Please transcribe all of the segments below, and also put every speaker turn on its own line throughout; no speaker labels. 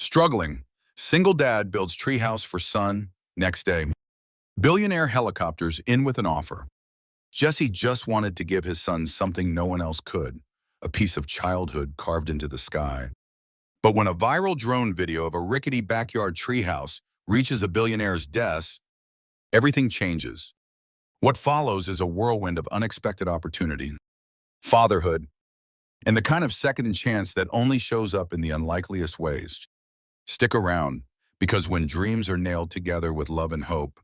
Struggling. Single dad builds treehouse for son. Next day. Billionaire helicopters in with an offer. Jesse just wanted to give his son something no one else could, a piece of childhood carved into the sky. But when a viral drone video of a rickety backyard treehouse reaches a billionaire's desk, everything changes. What follows is a whirlwind of unexpected opportunity, fatherhood, and the kind of second chance that only shows up in the unlikeliest ways. Stick around, because when dreams are nailed together with love and hope,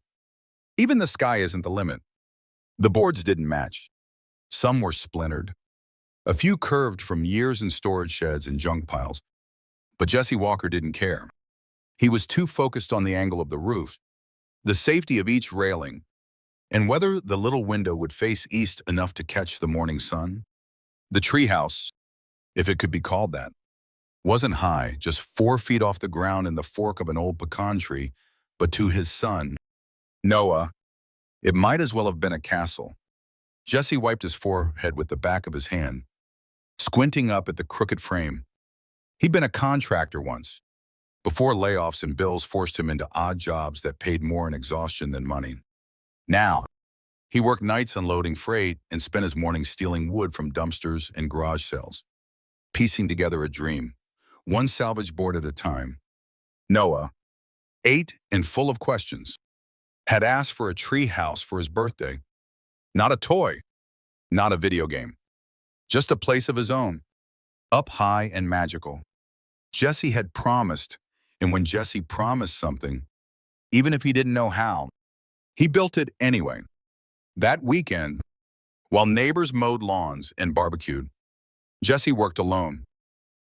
even the sky isn't the limit. The boards didn't match. Some were splintered. A few curved from years in storage sheds and junk piles. But Jesse Walker didn't care. He was too focused on the angle of the roof, the safety of each railing, and whether the little window would face east enough to catch the morning sun. The treehouse, if it could be called that, wasn't high, just 4 feet off the ground in the fork of an old pecan tree, but to his son, Noah, it might as well have been a castle. Jesse wiped his forehead with the back of his hand, squinting up at the crooked frame. He'd been a contractor once, before layoffs and bills forced him into odd jobs that paid more in exhaustion than money. Now, he worked nights unloading freight and spent his mornings stealing wood from dumpsters and garage sales, piecing together a dream, one salvage board at a time. Noah, 8 and full of questions, had asked for a tree house for his birthday. Not a toy, not a video game, just a place of his own, up high and magical. Jesse had promised, and when Jesse promised something, even if he didn't know how, he built it anyway. That weekend, while neighbors mowed lawns and barbecued, Jesse worked alone,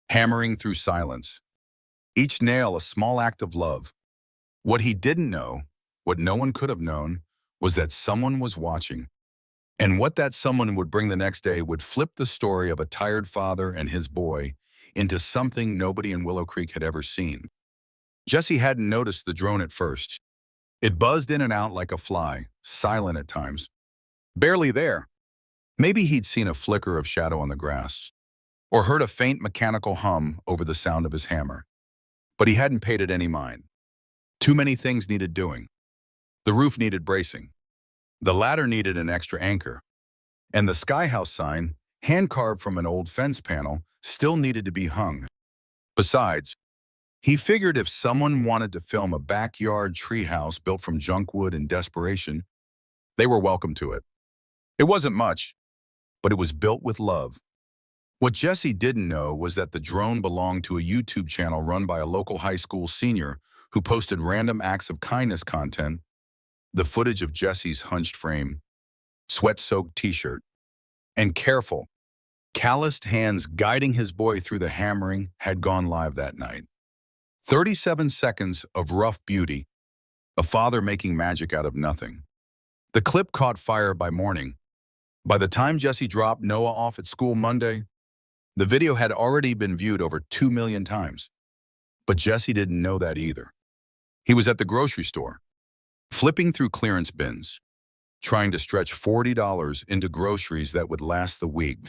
hammering through silence, each nail a small act of love. What he didn't know, what no one could have known, was that someone was watching. And what that someone would bring the next day would flip the story of a tired father and his boy into something nobody in Willow Creek had ever seen. Jesse hadn't noticed the drone at first. It buzzed in and out like a fly, silent at times. Barely there. Maybe he'd seen a flicker of shadow on the grass, or heard a faint mechanical hum over the sound of his hammer. But he hadn't paid it any mind. Too many things needed doing. The roof needed bracing. The ladder needed an extra anchor. And the sky house sign, hand-carved from an old fence panel, still needed to be hung. Besides, he figured if someone wanted to film a backyard treehouse built from junk wood in desperation, they were welcome to it. It wasn't much, but it was built with love. What Jesse didn't know was that the drone belonged to a YouTube channel run by a local high school senior who posted random acts of kindness content. The footage of Jesse's hunched frame, sweat-soaked t-shirt, and careful, calloused hands guiding his boy through the hammering had gone live that night. 37 seconds of rough beauty, a father making magic out of nothing. The clip caught fire by morning. By the time Jesse dropped Noah off at school Monday, the video had already been viewed over 2 million times. But Jesse didn't know that either. He was at the grocery store, flipping through clearance bins, trying to stretch $40 into groceries that would last the week.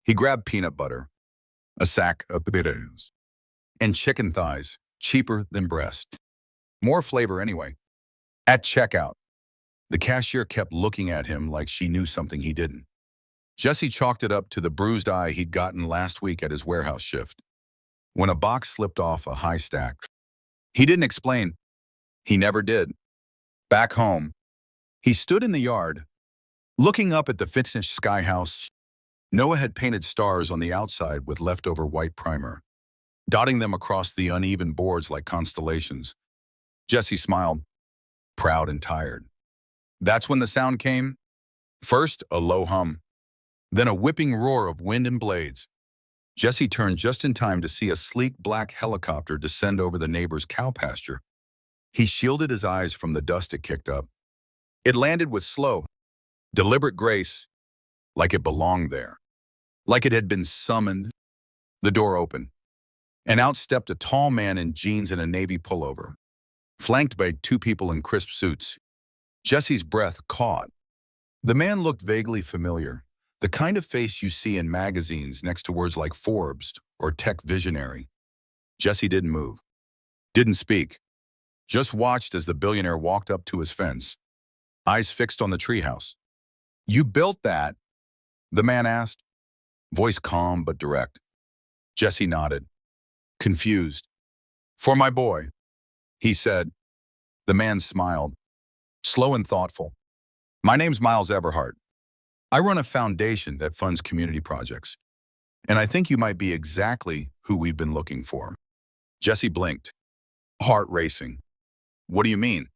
He grabbed peanut butter, a sack of potatoes, and chicken thighs, cheaper than breast. More flavor anyway. At checkout, the cashier kept looking at him like she knew something he didn't. Jesse chalked it up to the bruised eye he'd gotten last week at his warehouse shift, when a box slipped off a high stack. He didn't explain. He never did. Back home, he stood in the yard, looking up at the finished sky house. Noah had painted stars on the outside with leftover white primer, dotting them across the uneven boards like constellations. Jesse smiled, proud and tired. That's when the sound came. First, a low hum, then a whipping roar of wind and blades. Jesse turned just in time to see a sleek black helicopter descend over the neighbor's cow pasture. He shielded his eyes from the dust it kicked up. It landed with slow, deliberate grace, like it belonged there, like it had been summoned. The door opened, and out stepped a tall man in jeans and a navy pullover, flanked by 2 people in crisp suits. Jesse's breath caught. The man looked vaguely familiar, the kind of face you see in magazines next to words like Forbes or Tech Visionary. Jesse didn't move. Didn't speak. Just watched as the billionaire walked up to his fence, eyes fixed on the treehouse. You built that? The man asked, voice calm but direct. Jesse nodded, confused. For my boy, he said. The man smiled, slow and thoughtful. My name's Miles Everhart. I run a foundation that funds community projects, and I think you might be exactly who we've been looking for. Jesse blinked, heart racing. What do you mean?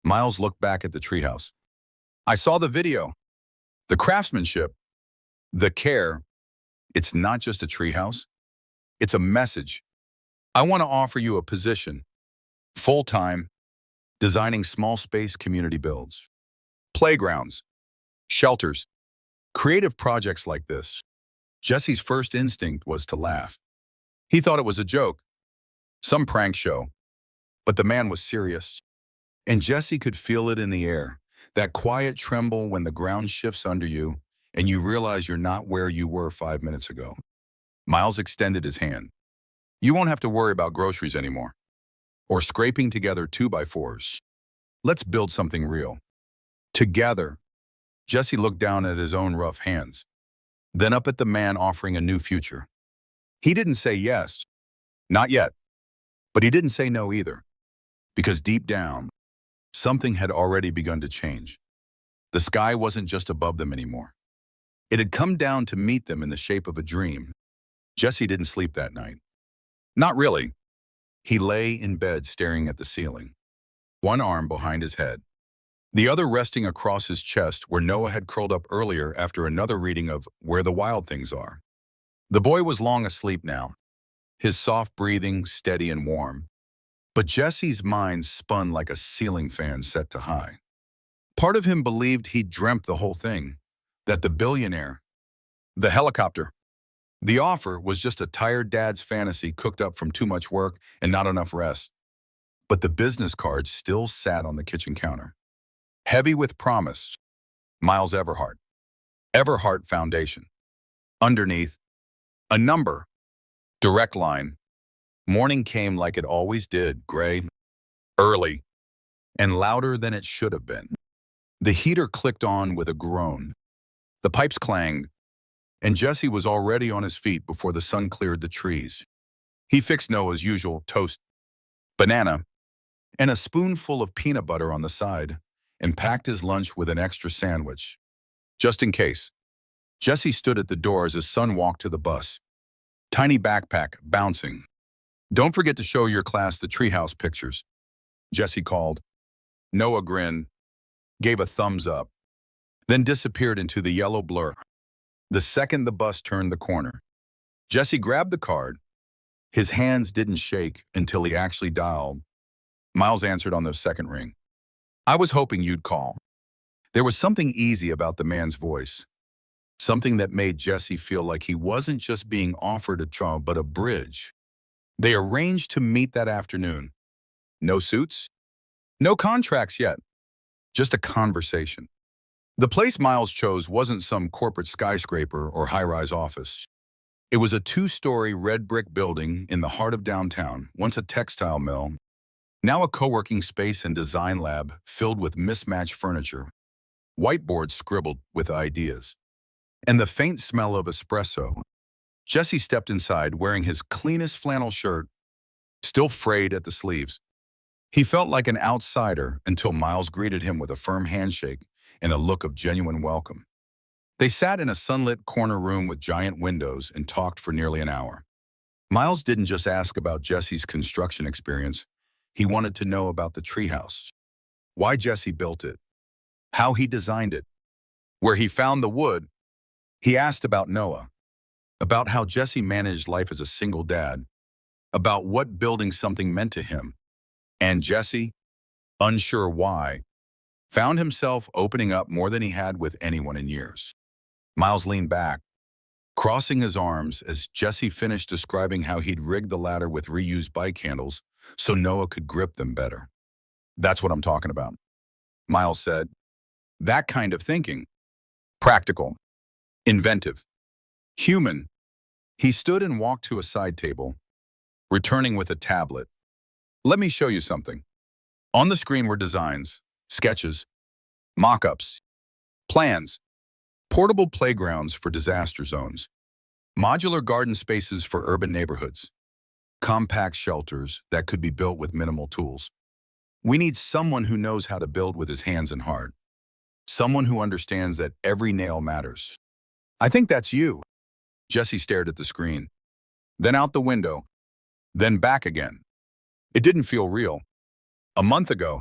Miles looked back at the treehouse. I saw the video. The craftsmanship, the care. It's not just a treehouse. It's a message. I want to offer you a position, full-time, designing small space community builds, playgrounds, shelters, creative projects like this. Jesse's first instinct was to laugh. He thought it was a joke, some prank show. But the man was serious, and Jesse could feel it in the air, that quiet tremble when the ground shifts under you and you realize you're not where you were 5 minutes ago. Miles extended his hand. You won't have to worry about groceries anymore, or scraping together 2x4s. Let's build something real. Together. Jesse looked down at his own rough hands, then up at the man offering a new future. He didn't say yes, not yet, but he didn't say no either, because deep down, something had already begun to change. The sky wasn't just above them anymore. It had come down to meet them in the shape of a dream. Jesse didn't sleep that night. Not really. He lay in bed staring at the ceiling, one arm behind his head, the other resting across his chest where Noah had curled up earlier after another reading of Where the Wild Things Are. The boy was long asleep now, his soft breathing steady and warm. But Jesse's mind spun like a ceiling fan set to high. Part of him believed he'd dreamt the whole thing, that the billionaire, the helicopter, the offer was just a tired dad's fantasy cooked up from too much work and not enough rest. But the business cards still sat on the kitchen counter, heavy with promise. Miles Everhart. Everhart Foundation. Underneath, a number. Direct line. Morning came like it always did, gray, early, and louder than it should have been. The heater clicked on with a groan. The pipes clanged, and Jesse was already on his feet before the sun cleared the trees. He fixed Noah's usual toast, banana, and a spoonful of peanut butter on the side, and packed his lunch with an extra sandwich, just in case. Jesse stood at the door as his son walked to the bus, tiny backpack bouncing. Don't forget to show your class the treehouse pictures, Jesse called. Noah grinned, gave a thumbs up, then disappeared into the yellow blur. The second the bus turned the corner, Jesse grabbed the card. His hands didn't shake until he actually dialed. Miles answered on the second ring. I was hoping you'd call. There was something easy about the man's voice, something that made Jesse feel like he wasn't just being offered a job but a bridge. They arranged to meet that afternoon. No suits, no contracts yet, just a conversation. The place Miles chose wasn't some corporate skyscraper or high-rise office. It was a 2-story red brick building in the heart of downtown, once a textile mill, now a co-working space and design lab filled with mismatched furniture, whiteboards scribbled with ideas, and the faint smell of espresso. Jesse stepped inside wearing his cleanest flannel shirt, still frayed at the sleeves. He felt like an outsider until Miles greeted him with a firm handshake and a look of genuine welcome. They sat in a sunlit corner room with giant windows and talked for nearly an hour. Miles didn't just ask about Jesse's construction experience. He wanted to know about the treehouse, why Jesse built it, how he designed it, where he found the wood. He asked about Noah, about how Jesse managed life as a single dad, about what building something meant to him. And Jesse, unsure why, found himself opening up more than he had with anyone in years. Miles leaned back, crossing his arms as Jesse finished describing how he'd rigged the ladder with reused bike handles so Noah could grip them better. That's what I'm talking about, Miles said. That kind of thinking. Practical. Inventive. Human. He stood and walked to a side table, returning with a tablet. Let me show you something. On the screen were designs, sketches, mock-ups, plans, portable playgrounds for disaster zones, modular garden spaces for urban neighborhoods, compact shelters that could be built with minimal tools. We need someone who knows how to build with his hands and heart. Someone who understands that every nail matters. I think that's you. Jesse stared at the screen, then out the window, then back again. It didn't feel real. A month ago,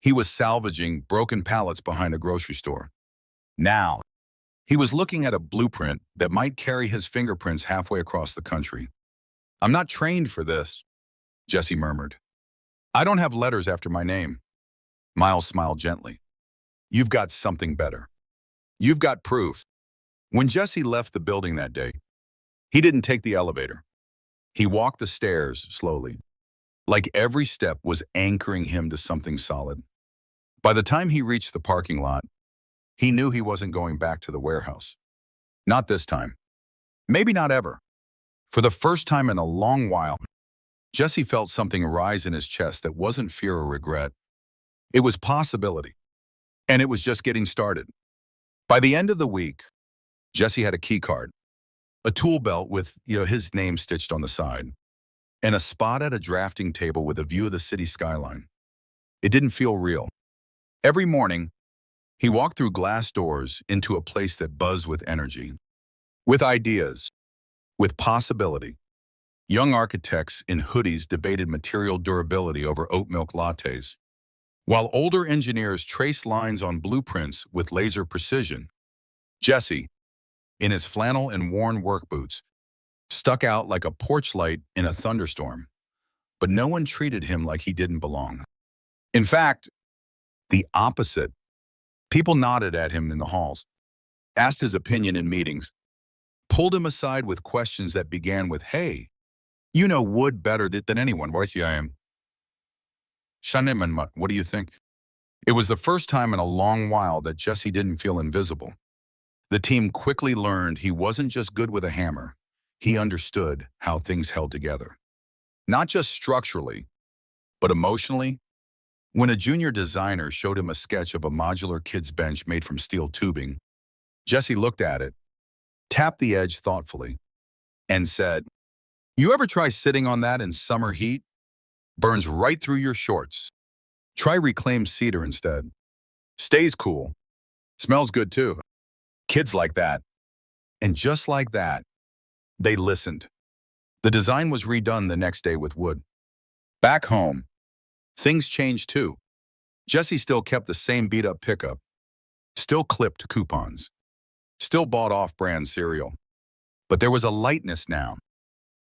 he was salvaging broken pallets behind a grocery store. Now, he was looking at a blueprint that might carry his fingerprints halfway across the country. I'm not trained for this, Jesse murmured. I don't have letters after my name. Miles smiled gently. You've got something better. You've got proof. When Jesse left the building that day, he didn't take the elevator. He walked the stairs slowly, like every step was anchoring him to something solid. By the time he reached the parking lot, he knew he wasn't going back to the warehouse. Not this time. Maybe not ever. For the first time in a long while, Jesse felt something rise in his chest that wasn't fear or regret. It was possibility. And it was just getting started. By the end of the week, Jesse had a key card, a tool belt with his name stitched on the side, and a spot at a drafting table with a view of the city skyline. It didn't feel real. Every morning, he walked through glass doors into a place that buzzed with energy, with ideas, with possibility. Young architects in hoodies debated material durability over oat milk lattes, while older engineers traced lines on blueprints with laser precision. Jesse, in his flannel and worn work boots, stuck out like a porch light in a thunderstorm, but no one treated him like he didn't belong. In fact, the opposite. People nodded at him in the halls, asked his opinion in meetings, pulled him aside with questions that began with, "Hey, you know wood better than anyone. What do you think?" It was the first time in a long while that Jesse didn't feel invisible. The team quickly learned he wasn't just good with a hammer. He understood how things held together. Not just structurally, but emotionally. When a junior designer showed him a sketch of a modular kid's bench made from steel tubing, Jesse looked at it, tapped the edge thoughtfully, and said, "You ever try sitting on that in summer heat? Burns right through your shorts. Try reclaimed cedar instead. Stays cool. Smells good too." Kids like that. And just like that, they listened. The design was redone the next day with wood. Back home, things changed too. Jesse still kept the same beat-up pickup, still clipped coupons, still bought off-brand cereal. But there was a lightness now,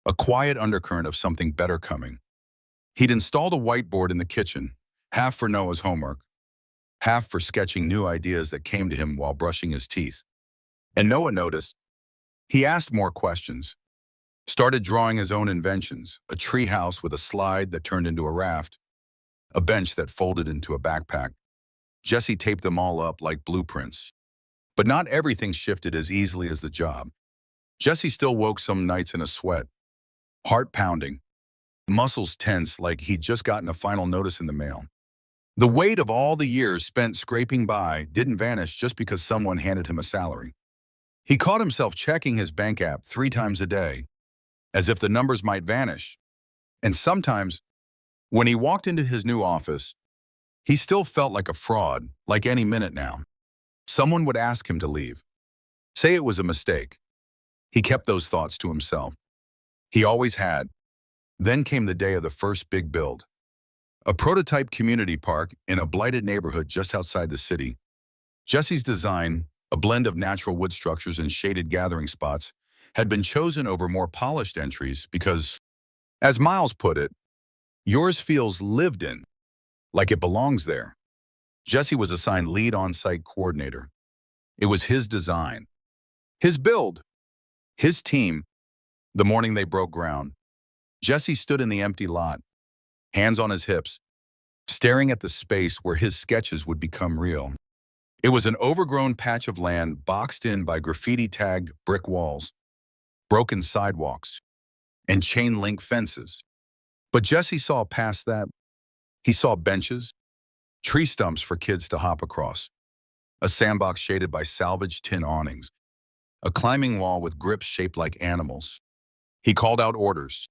a quiet undercurrent of something better coming. He'd installed a whiteboard in the kitchen, half for Noah's homework, half for sketching new ideas that came to him while brushing his teeth. And Noah noticed. He asked more questions, started drawing his own inventions, a treehouse with a slide that turned into a raft, a bench that folded into a backpack. Jesse taped them all up like blueprints. But not everything shifted as easily as the job. Jesse still woke some nights in a sweat, heart pounding, muscles tense like he'd just gotten a final notice in the mail. The weight of all the years spent scraping by didn't vanish just because someone handed him a salary. He caught himself checking his bank app 3 times a day, as if the numbers might vanish. And sometimes, when he walked into his new office, he still felt like a fraud, like any minute now. Someone would ask him to leave, say it was a mistake. He kept those thoughts to himself. He always had. Then came the day of the first big build. A prototype community park in a blighted neighborhood just outside the city. Jesse's design, a blend of natural wood structures and shaded gathering spots, had been chosen over more polished entries because, as Miles put it, yours feels lived in, like it belongs there. Jesse was assigned lead on-site coordinator. It was his design, his build, his team. The morning they broke ground, Jesse stood in the empty lot, hands on his hips, staring at the space where his sketches would become real. It was an overgrown patch of land boxed in by graffiti-tagged brick walls, broken sidewalks, and chain-link fences. But Jesse saw past that. He saw benches, tree stumps for kids to hop across, a sandbox shaded by salvaged tin awnings, a climbing wall with grips shaped like animals. He called out orders,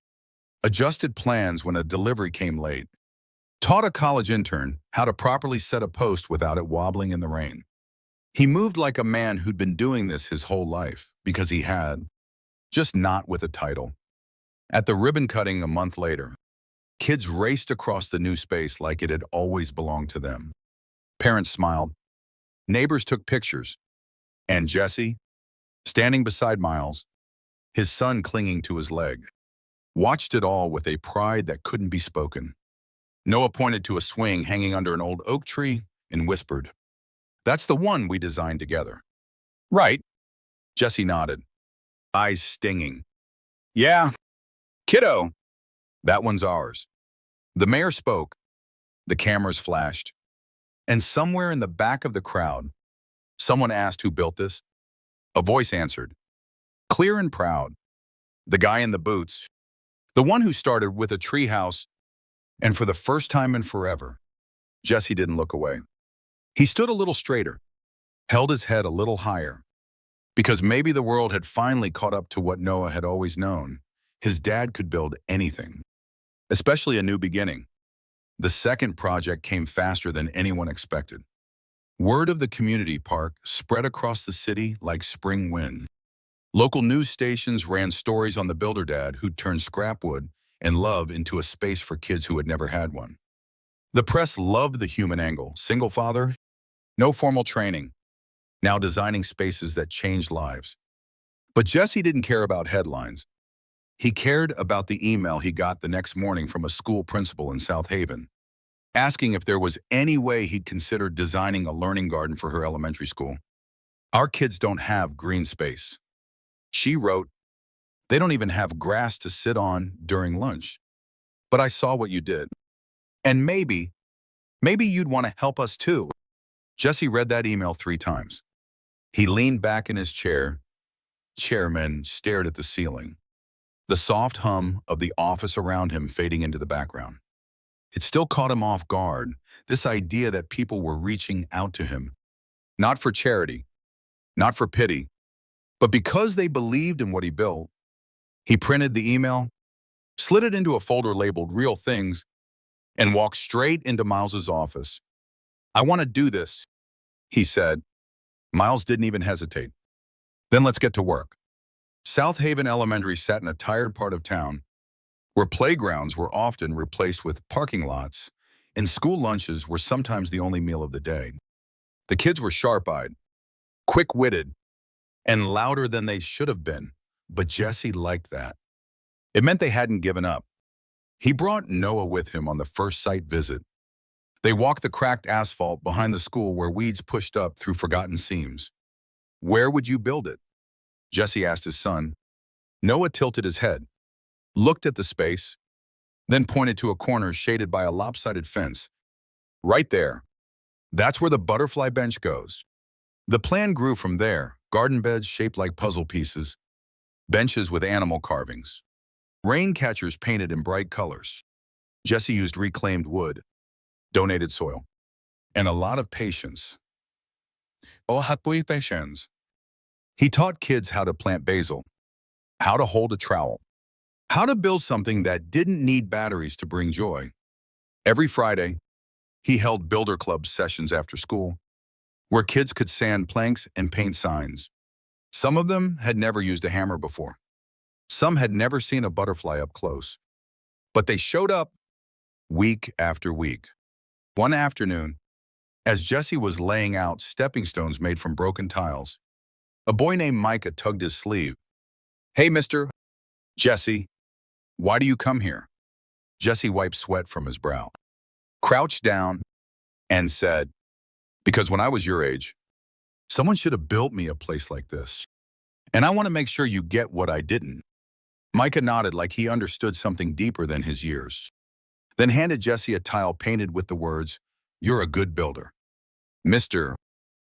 adjusted plans when a delivery came late, taught a college intern how to properly set a post without it wobbling in the rain. He moved like a man who'd been doing this his whole life, because he had, just not with a title. At the ribbon cutting a month later, kids raced across the new space like it had always belonged to them. Parents smiled, neighbors took pictures, and Jesse, standing beside Miles, his son clinging to his leg, watched it all with a pride that couldn't be spoken. Noah pointed to a swing hanging under an old oak tree and whispered, "That's the one we designed together." "Right," Jesse nodded, eyes stinging. "Yeah, kiddo, that one's ours." The mayor spoke, the cameras flashed, and somewhere in the back of the crowd, someone asked who built this. A voice answered, clear and proud, "The guy in the boots, the one who started with a treehouse." And for the first time in forever, Jesse didn't look away. He stood a little straighter, held his head a little higher, because maybe the world had finally caught up to what Noah had always known. His dad could build anything, especially a new beginning. The second project came faster than anyone expected. Word of the community park spread across the city like spring wind. Local news stations ran stories on the builder dad who'd turned scrap wood and love into a space for kids who had never had one. The press loved the human angle. Single father, no formal training, now designing spaces that changed lives. But Jesse didn't care about headlines. He cared about the email he got the next morning from a school principal in South Haven, asking if there was any way he'd consider designing a learning garden for her elementary school. "Our kids don't have green space," she wrote. "They don't even have grass to sit on during lunch. But I saw what you did. And maybe you'd want to help us too." Jesse read that email 3 times. He leaned back in his chair. Chairman stared at the ceiling, the soft hum of the office around him fading into the background. It still caught him off guard, this idea that people were reaching out to him, not for charity, not for pity, but because they believed in what he built. He printed the email, slid it into a folder labeled Real Things, and walked straight into Miles's office. "I want to do this," he said. Miles didn't even hesitate. "Then let's get to work." South Haven Elementary sat in a tired part of town, where playgrounds were often replaced with parking lots, and school lunches were sometimes the only meal of the day. The kids were sharp-eyed, quick-witted, and louder than they should have been, but Jesse liked that. It meant they hadn't given up. He brought Noah with him on the first site visit. They walked the cracked asphalt behind the school where weeds pushed up through forgotten seams. "Where would you build it?" Jesse asked his son. Noah tilted his head, looked at the space, then pointed to a corner shaded by a lopsided fence. "Right there. That's where the butterfly bench goes." The plan grew from there, garden beds shaped like puzzle pieces, benches with animal carvings, rain catchers painted in bright colors. Jesse used reclaimed wood, donated soil, and a lot of patience. Oh, hatoy patience. He taught kids how to plant basil, how to hold a trowel, how to build something that didn't need batteries to bring joy. Every Friday, he held builder club sessions after school, where kids could sand planks and paint signs. Some of them had never used a hammer before. Some had never seen a butterfly up close. But they showed up week after week. One afternoon, as Jesse was laying out stepping stones made from broken tiles, a boy named Micah tugged his sleeve. "Hey, mister." "Jesse, why do you come here?" Jesse wiped sweat from his brow, crouched down, and said, "Because when I was your age, someone should have built me a place like this. And I want to make sure you get what I didn't." Micah nodded like he understood something deeper than his years, then handed Jesse a tile painted with the words, "You're a good builder, Mr.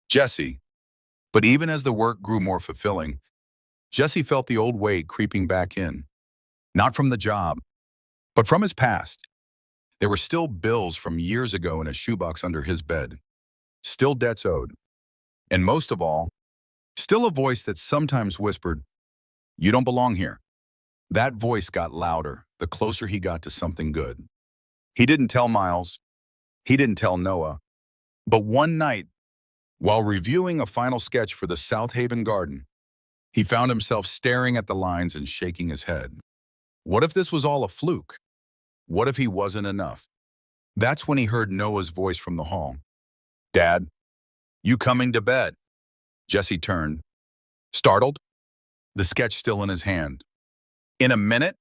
Jesse." But even as the work grew more fulfilling, Jesse felt the old weight creeping back in. Not from the job, But from his past, there were still bills from years ago in a shoebox under his bed, still debts owed, and most of all, still a voice that sometimes whispered, "You don't belong here." That voice got louder the closer he got to something good. He didn't tell Miles, he didn't tell Noah, but one night, while reviewing a final sketch for the South Haven garden, he found himself staring at the lines and shaking his head. What if this was all a fluke? What if he wasn't enough? That's when he heard Noah's voice from the hall. "Dad, you coming to bed?" Jesse turned, startled, the sketch still in his hand. "In a minute,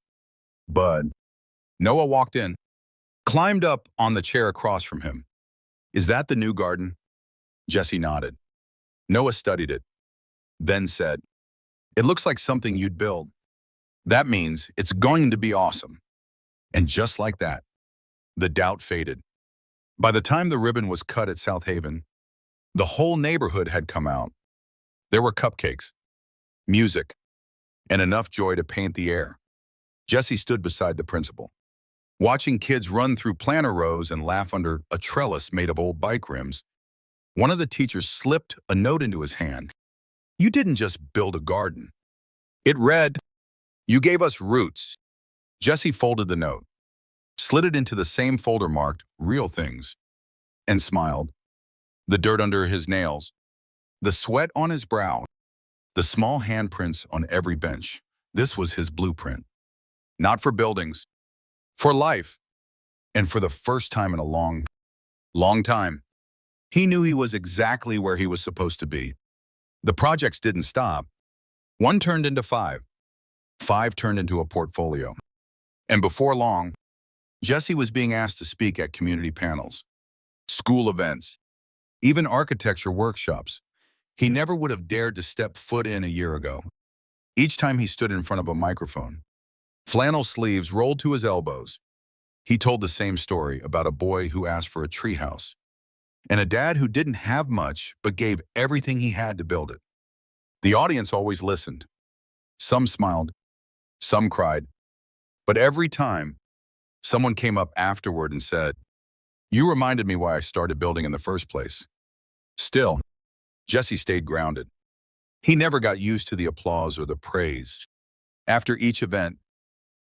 bud." Noah walked in, climbed up on the chair across from him. "Is that the new garden?" Jesse nodded. Noah studied it, then said, "It looks like something you'd build. That means it's going to be awesome." And just like that, the doubt faded. By the time the ribbon was cut at South Haven, the whole neighborhood had come out. There were cupcakes, music, and enough joy to paint the air. Jesse stood beside the principal, watching kids run through planter rows and laugh under a trellis made of old bike rims. One of the teachers slipped a note into his hand. "You didn't just build a garden." It read, "You gave us roots." Jesse folded the note, slid it into the same folder marked "Real Things," and smiled. The dirt under his nails, the sweat on his brow, the small handprints on every bench. This was his blueprint. Not for buildings, for life. And for the first time in a long, long time, he knew he was exactly where he was supposed to be. The projects didn't stop. One turned into five. Five turned into a portfolio. And before long, Jesse was being asked to speak at community panels, school events, even architecture workshops he never would have dared to step foot in a year ago. Each time he stood in front of a microphone, flannel sleeves rolled to his elbows, he told the same story about a boy who asked for a treehouse, and a dad who didn't have much but gave everything he had to build it. The audience always listened. Some smiled, some cried, but every time, someone came up afterward and said, "You reminded me why I started building in the first place." Still, Jesse stayed grounded. He never got used to the applause or the praise. After each event,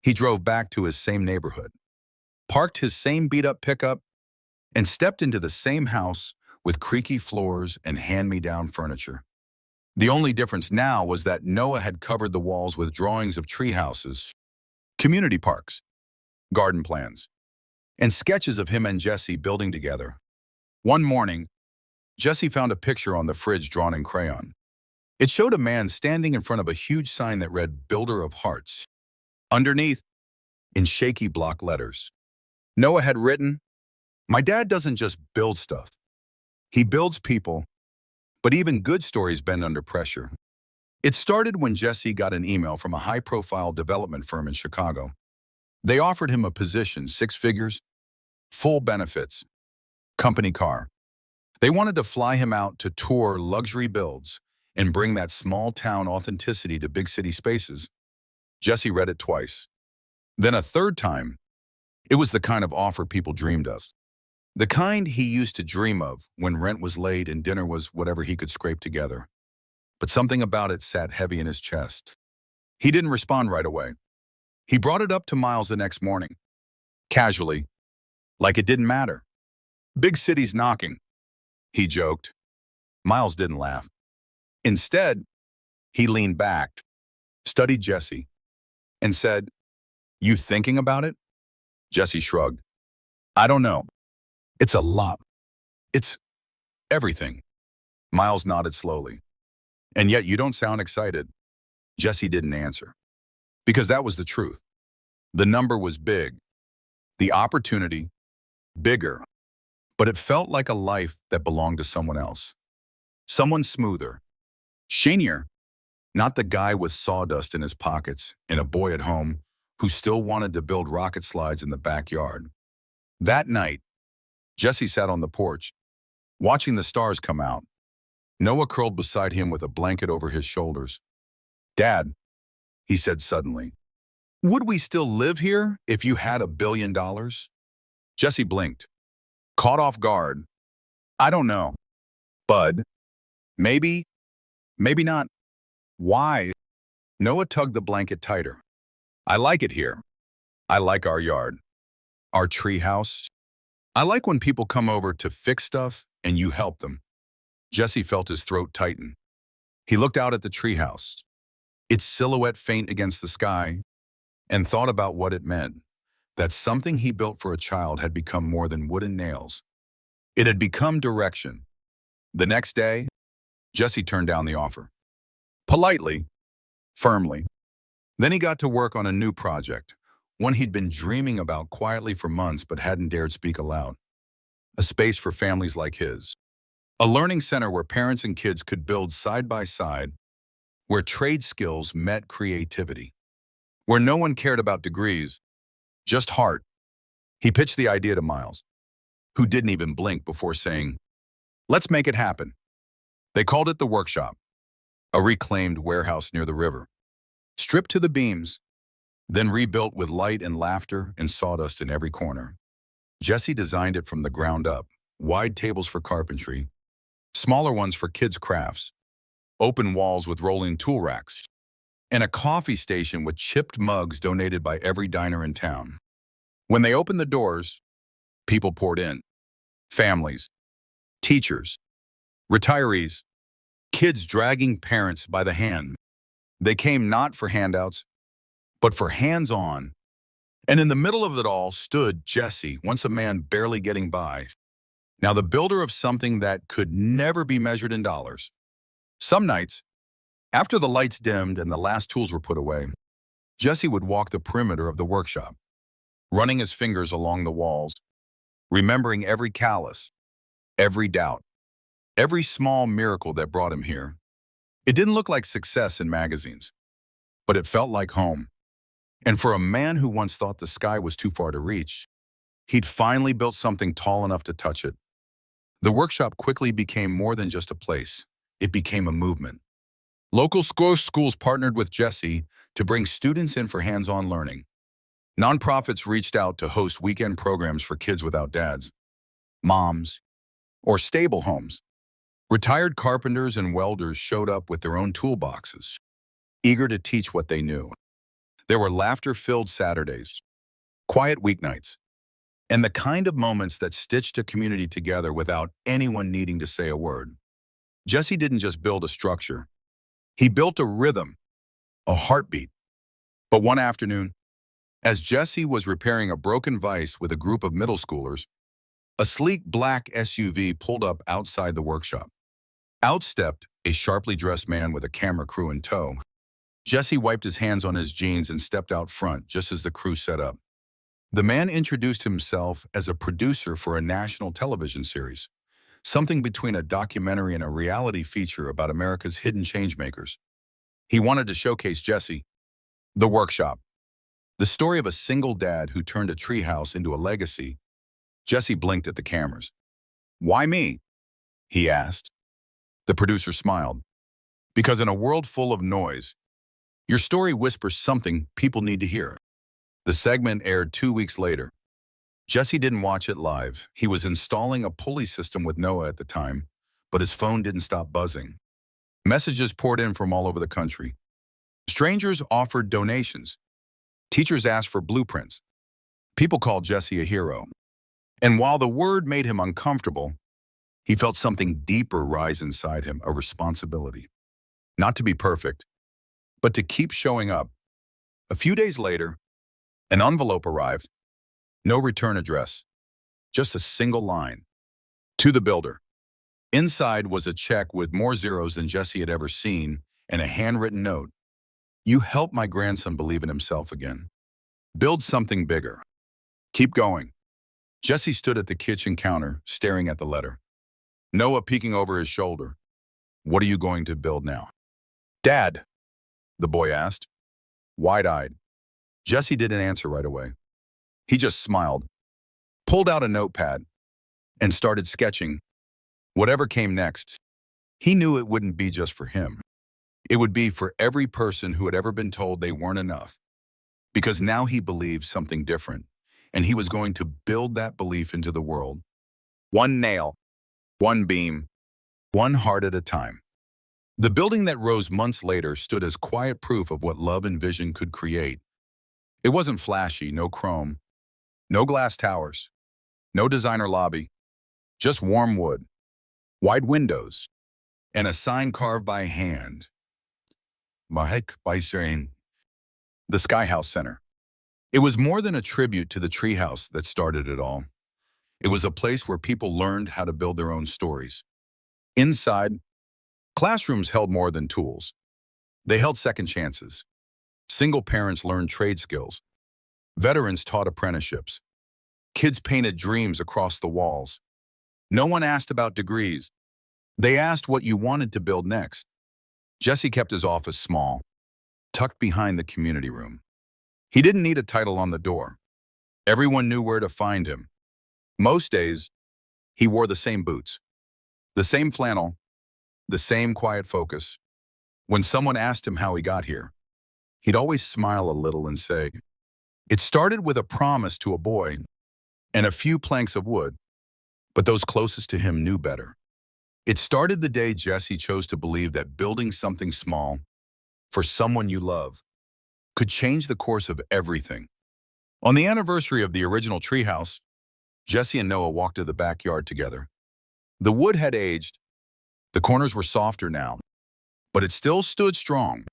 he drove back to his same neighborhood, parked his same beat-up pickup, and stepped into the same house with creaky floors and hand-me-down furniture. The only difference now was that Noah had covered the walls with drawings of tree houses, community parks, garden plans, and sketches of him and Jesse building together. One morning, Jesse found a picture on the fridge drawn in crayon. It showed a man standing in front of a huge sign that read "Builder of Hearts." Underneath, in shaky block letters, Noah had written, "My dad doesn't just build stuff. He builds people, but even good stories bend under pressure." It started when Jesse got an email from a high-profile development firm in Chicago. They offered him a position, 6 figures, full benefits, company car. They wanted to fly him out to tour luxury builds and bring that small-town authenticity to big city spaces. Jesse read it twice. Then a third time. It was the kind of offer people dreamed of. The kind he used to dream of when rent was late and dinner was whatever he could scrape together. But something about it sat heavy in his chest. He didn't respond right away. He brought it up to Miles the next morning, casually, like it didn't matter. "Big city's knocking," he joked. Miles didn't laugh. Instead, he leaned back, studied Jesse, and said, "You thinking about it?" Jesse shrugged. "I don't know. It's a lot. It's everything." Miles nodded slowly. "And yet you don't sound excited." Jesse didn't answer. Because that was the truth. The number was big. The opportunity, bigger. But it felt like a life that belonged to someone else. Someone smoother, shinier, not the guy with sawdust in his pockets and a boy at home who still wanted to build rocket slides in the backyard. That night, Jesse sat on the porch, watching the stars come out. Noah curled beside him with a blanket over his shoulders. "Dad," he said suddenly, Would we still live here if you had $1 billion? Jesse blinked, caught off guard. I don't know. Bud, maybe, maybe not. Why? Noah tugged the blanket tighter. I like it here. I like our yard, our treehouse. I like when people come over to fix stuff and you help them. Jesse felt his throat tighten. He looked out at the treehouse, its silhouette faint against the sky, and thought about what it meant. That something he built for a child had become more than wooden nails. It had become direction. The next day, Jesse turned down the offer. Politely, firmly. Then he got to work on a new project, one he'd been dreaming about quietly for months but hadn't dared speak aloud. A space for families like his. A learning center where parents and kids could build side by side, where trade skills met creativity, where no one cared about degrees, just heart. He pitched the idea to Miles, who didn't even blink before saying, let's make it happen. They called it the workshop, a reclaimed warehouse near the river, stripped to the beams, then rebuilt with light and laughter and sawdust in every corner. Jesse designed it from the ground up, wide tables for carpentry, smaller ones for kids' crafts, open walls with rolling tool racks, and a coffee station with chipped mugs donated by every diner in town. When they opened the doors, people poured in. Families, teachers, retirees, kids dragging parents by the hand. They came not for handouts, but for hands-on. And in the middle of it all stood Jesse, once a man barely getting by, now the builder of something that could never be measured in dollars. Some nights, after the lights dimmed and the last tools were put away, Jesse would walk the perimeter of the workshop, running his fingers along the walls, remembering every callus, every doubt, every small miracle that brought him here. It didn't look like success in magazines, but it felt like home. And for a man who once thought the sky was too far to reach, he'd finally built something tall enough to touch it. The workshop quickly became more than just a place. It became a movement. Local schools partnered with Jesse to bring students in for hands-on learning. Nonprofits reached out to host weekend programs for kids without dads, moms, or stable homes. Retired carpenters and welders showed up with their own toolboxes, eager to teach what they knew. There were laughter-filled Saturdays, quiet weeknights, and the kind of moments that stitched a community together without anyone needing to say a word. Jesse didn't just build a structure. He built a rhythm, a heartbeat. But one afternoon, as Jesse was repairing a broken vise with a group of middle schoolers, a sleek black SUV pulled up outside the workshop. Out stepped a sharply dressed man with a camera crew in tow. Jesse wiped his hands on his jeans and stepped out front just as the crew set up. The man introduced himself as a producer for a national television series, something between a documentary and a reality feature about America's hidden changemakers. He wanted to showcase Jesse, the workshop, the story of a single dad who turned a treehouse into a legacy. Jesse blinked at the cameras. Why me? He asked. The producer smiled. Because in a world full of noise, your story whispers something people need to hear. The segment aired 2 weeks later. Jesse didn't watch it live. He was installing a pulley system with Noah at the time, but his phone didn't stop buzzing. Messages poured in from all over the country. Strangers offered donations. Teachers asked for blueprints. People called Jesse a hero. And while the word made him uncomfortable, he felt something deeper rise inside him, a responsibility. Not to be perfect, but to keep showing up. A few days later, an envelope arrived. No return address, just a single line. To the builder. Inside was a check with more zeros than Jesse had ever seen and a handwritten note. You helped my grandson believe in himself again. Build something bigger. Keep going. Jesse stood at the kitchen counter, staring at the letter. Noah peeking over his shoulder. What are you going to build now? Dad, the boy asked, wide-eyed. Jesse didn't answer right away. He just smiled, pulled out a notepad, and started sketching. Whatever came next, he knew it wouldn't be just for him. It would be for every person who had ever been told they weren't enough. because now he believed something different, and he was going to build that belief into the world. One nail, one beam, one heart at a time. The building that rose months later stood as quiet proof of what love and vision could create. It wasn't flashy, no chrome, no glass towers, no designer lobby, just warm wood, wide windows, and a sign carved by hand. Mahek Baisain, the Sky House Center. It was more than a tribute to the treehouse that started it all. It was a place where people learned how to build their own stories. Inside, classrooms held more than tools. They held second chances. Single parents learned trade skills. Veterans taught apprenticeships. Kids painted dreams across the walls. No one asked about degrees. They asked what you wanted to build next. Jesse kept his office small, tucked behind the community room. He didn't need a title on the door. Everyone knew where to find him. Most days, he wore the same boots, the same flannel, the same quiet focus. When someone asked him how he got here, he'd always smile a little and say, "It started with a promise to a boy and a few planks of wood," but those closest to him knew better. It started the day Jesse chose to believe that building something small for someone you love could change the course of everything. On the anniversary of the original treehouse, Jesse and Noah walked to the backyard together. The wood had aged. The corners were softer now, but it still stood strong.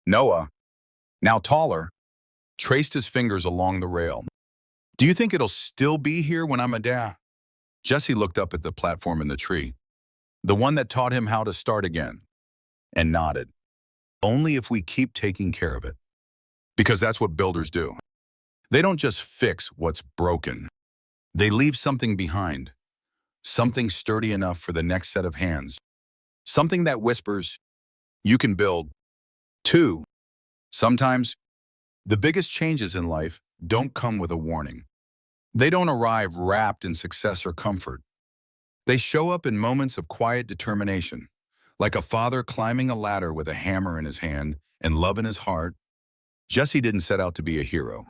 Noah, now taller, traced his fingers along the rail. "Do you think it'll still be here when I'm a dad?" Jesse looked up at the platform in the tree, the one that taught him how to start again, and nodded. "Only if we keep taking care of it." Because that's what builders do. They don't just fix what's broken. They leave something behind, something sturdy enough for the next set of hands, something that whispers, "You can build, too." Sometimes, the biggest changes in life don't come with a warning. They don't arrive wrapped in success or comfort. They show up in moments of quiet determination, like a father climbing a ladder with a hammer in his hand and love in his heart. Jesse didn't set out to be a hero.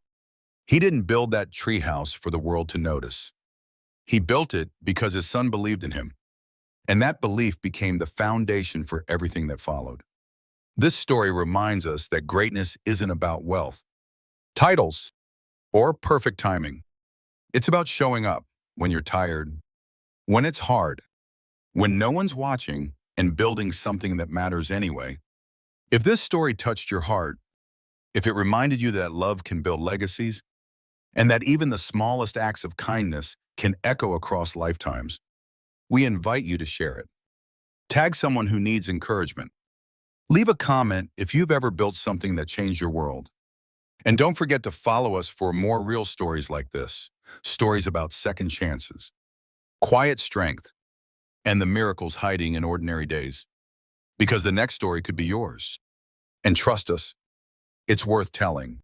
He didn't build that treehouse for the world to notice. He built it because his son believed in him, and that belief became the foundation for everything that followed. This story reminds us that greatness isn't about wealth, titles, or perfect timing. It's about showing up when you're tired, when it's hard, when no one's watching, and building something that matters anyway. If this story touched your heart, if it reminded you that love can build legacies, and that even the smallest acts of kindness can echo across lifetimes, we invite you to share it. Tag someone who needs encouragement. Leave a comment if you've ever built something that changed your world. And don't forget to follow us for more real stories like this, stories about second chances, quiet strength, and the miracles hiding in ordinary days. Because the next story could be yours. And trust us, it's worth telling.